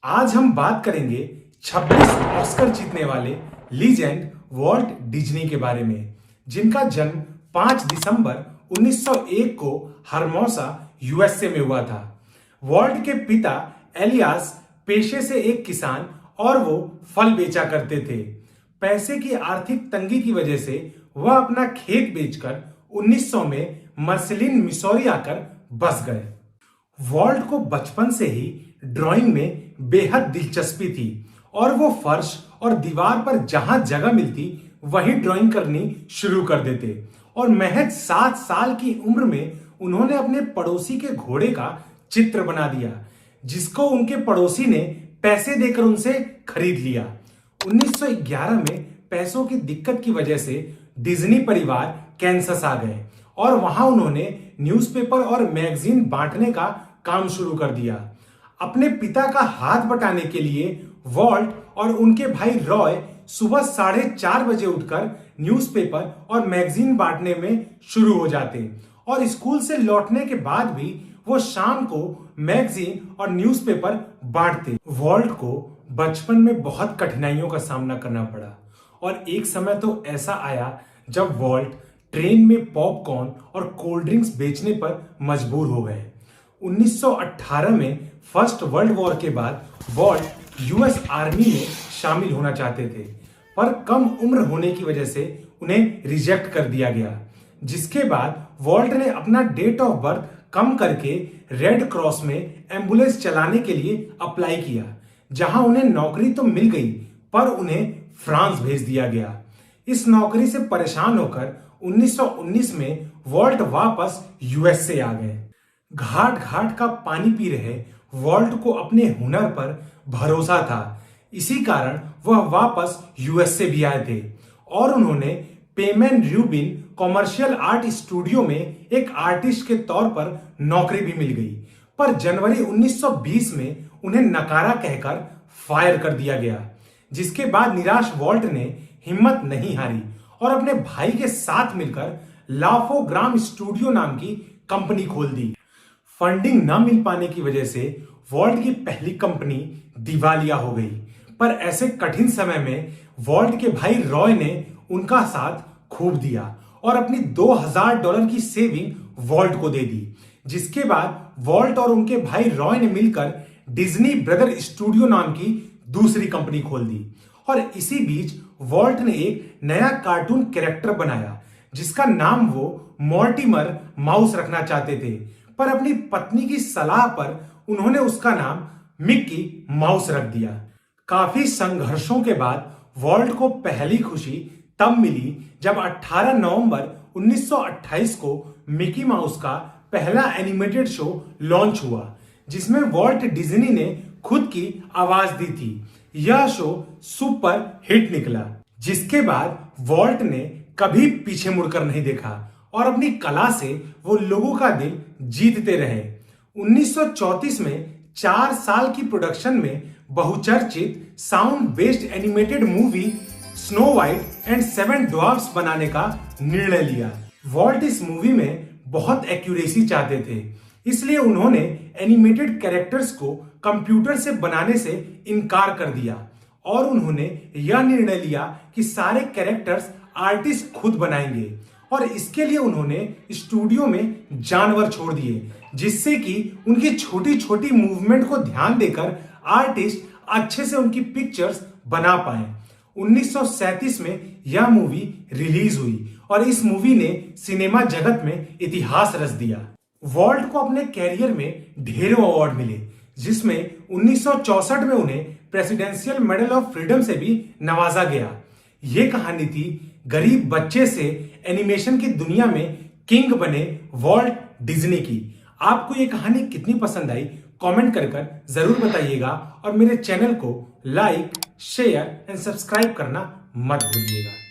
आज हम बात करेंगे 26 ऑस्कर जीतने वाले लीजेंड वॉल्ट डिज्नी के बारे में, जिनका जन्म 5 दिसंबर 1901 को हरमौसा यूएसए में हुआ था। वॉल्ट के पिता एलियास पेशे से एक किसान और वो फल बेचा करते थे। पैसे की आर्थिक तंगी की वजह से वह अपना खेत बेचकर 1900 में मर्सिलिन मिसौरी आकर बस गए। वॉल्ट को बचपन से ही ड्राइंग में बेहद दिलचस्पी थी और वो फर्श और दीवार पर जहां जगह मिलती वहीं ड्राइंग करनी शुरू कर देते और महज 7 साल की उम्र में उन्होंने अपने पड़ोसी के घोड़े का चित्र बना दिया, जिसको उनके पड़ोसी ने पैसे देकर उनसे खरीद लिया। 1911 में पैसों की दिक्कत की वजह से डिज्नी परिवार कैंसस आ गए और वहां उन्होंने न्यूज़पेपर और मैगजीन बांटने का काम शुरू कर दिया। अपने पिता का हाथ बटाने के लिए वॉल्ट और उनके भाई रॉय सुबह 4:30 बजे उठकर न्यूज़पेपर और मैगजीन बांटने में शुरू हो जाते और स्कूल से लौटने के बाद भी वो शाम को मैगजीन और न्यूज़पेपर बांटते। वॉल्ट को बचपन में बहुत कठिनाइयों का सामना करना पड़ा और एक समय तो ऐसा आया जब वॉल्ट ट्रेन में पॉपकॉर्न और कोल्ड ड्रिंक्स बेचने पर मजबूर हो गए। 1918 में फर्स्ट वर्ल्ड वॉर के बाद वॉल्ट यूएस आर्मी में शामिल होना चाहते थे, पर कम उम्र होने की वजह से उन्हें रिजेक्ट कर दिया गया, जिसके बाद वॉल्ट ने अपना डेट ऑफ बर्थ कम करके रेड क्रॉस में एम्बुलेंस चलाने के लिए अप्लाई किया, जहां उन्हें नौकरी तो मिल गई पर उन्हें फ्रांस भेज दिया गया। इस नौकरी से परेशान होकर 1919 में वॉल्ट वापस यूएसए आ गए। घाट घाट का पानी पी रहे वॉल्ट को अपने हुनर पर भरोसा था, इसी कारण वह वापस यूएसए भी आए थे और उन्होंने पेमेन र्यूबिन कॉमर्शियल आर्ट स्टूडियो में एक आर्टिस्ट के तौर पर नौकरी भी मिल गई, पर जनवरी 1920 में उन्हें नकारा कहकर फायर कर दिया गया, जिसके बाद निराश वॉल्ट ने हिम्मत नहीं हारी और अपने भाई के साथ मिलकर लाफोग्राम स्टूडियो नाम की कंपनी खोल दी। फंडिंग न मिल पाने की वजह से वॉल्ट की पहली कंपनी दिवालिया हो गई, पर ऐसे कठिन समय में वॉल्ट के भाई रॉय ने उनका साथ खूब दिया और अपनी $2000 की सेविंग वॉल्ट को दे दी, जिसके बाद वॉल्ट और उनके भाई रॉय ने मिलकर डिज्नी ब्रदर स्टूडियो नाम की दूसरी कंपनी खोल दी और इसी बीच वॉल्ट ने एक नया कार्टून कैरेक्टर बनाया, जिसका नाम वो मॉर्टिमर माउस रखना चाहते थे, पर अपनी पत्नी की सलाह पर उन्होंने उसका नाम मिक्की माउस रख दिया। काफी संघर्षों के बाद वॉल्ट को पहली खुशी तब मिली जब 18 नवंबर 1928 को मिकी माउस का पहला एनिमेटेड शो लॉन्च हुआ, जिसमें वॉल्ट डिज्नी ने खुद की आवाज दी थी। यह शो सुपर हिट निकला, जिसके बाद वॉल्ट ने कभी पीछे मुड़कर नहीं देखा और अपनी कला से वो लोगों का दिल जीतते रहे। 1934 में 4 साल की प्रोडक्शन में बहुचर्चित sound based animated movie snow white and 7 dwarfs बनाने का निर्णय लिया। वॉल्ट इस मूवी में बहुत एक्यूरेसी चाहते थे, इसलिए उन्होंने एनिमेटेड कैरेक्टर्स को कंप्यूटर से बनाने से इनकार कर दिया और उन्होंने यह निर्णय लिया कि सारे कैरेक्टर्स आर्टिस्ट खुद बनाएंगे और इसके लिए उन्होंने स्टूडियो में जानवर छोड़ दिए, जिससे कि उनकी छोटी छोटी मूवमेंट को ध्यान देकर आर्टिस्ट अच्छे से उनकी पिक्चर्स बना पाए। 1937 में यह मूवी रिलीज हुई और इस मूवी ने सिनेमा जगत में इतिहास रच दिया। वॉल्ट को अपने कैरियर में ढेरों अवार्ड मिले, जिसमें 1964 में उन्हें प्रेसिडेंशियल मेडल ऑफ फ्रीडम से भी नवाजा गया। ये कहानी थी गरीब बच्चे से एनिमेशन की दुनिया में किंग बने वॉल्ट डिज्नी की। आपको ये कहानी कितनी पसंद आई कमेंट कर जरूर बताइएगा और मेरे चैनल को लाइक, शेयर एंड सब्सक्राइब करना मत भूलिएगा।